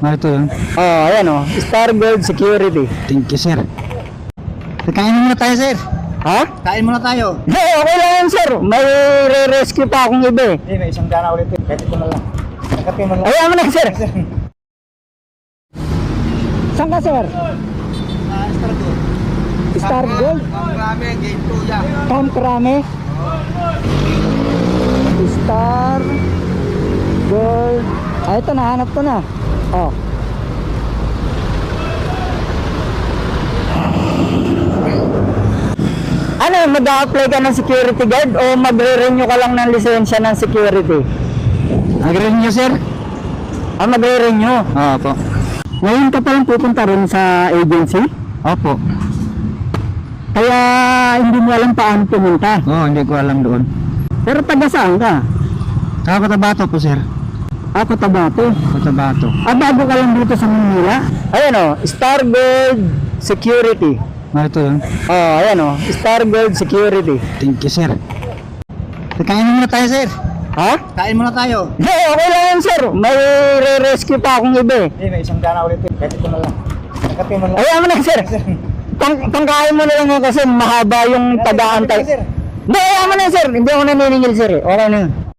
Ito yun. Oh, ayan oh. Star Gold Security. Thank you, sir. Kain muna tayo, sir. Ha? Kain muna tayo. Hey, okay lang yan, sir. May re-rescue pa akong iba eh. May isang gana ulit. Kahit ito na lang. Nagkape mo lang. Ayan mo na, sir. Saan ka, sir? Star Gold. Star Gold? Marami, gate 2 yan. Camp Rame? Star Gold. Ah, ito, nahanap ko na. Oh. Ano, mag-a-apply ka ng security guard o magre-renew ka lang ng lisensya ng security? Mag-renew, sir? Ah, magre-renew. Opo. Ngayon ka palang pupunta rin sa agency? Opo. Kaya hindi mo alam paano pumunta. Oo, hindi ko alam doon. Pero taga saan ka? Cotabato po, sir. Ah, Cotabato. Cotabato. Ah, bago ka lang dito sa Manila? Ayan o, Star Gold Security. Ito yun. Oh, ayan o, Star Gold Security. Thank you, sir. Kain muna tayo, sir. Ha? Kain muna tayo. Hey, okay lang yan, sir. May re-rescue pa akong iba eh. May isang gana ulit. Kahit ito na lang. Nagkape mo lang. Ayan mo na, sir. Pangkain mo na lang yan kasi mahaba yung taga-antay. Sir. Hindi, ayan mo na, sir. Hindi ako naniningil, sir. Okay na yun.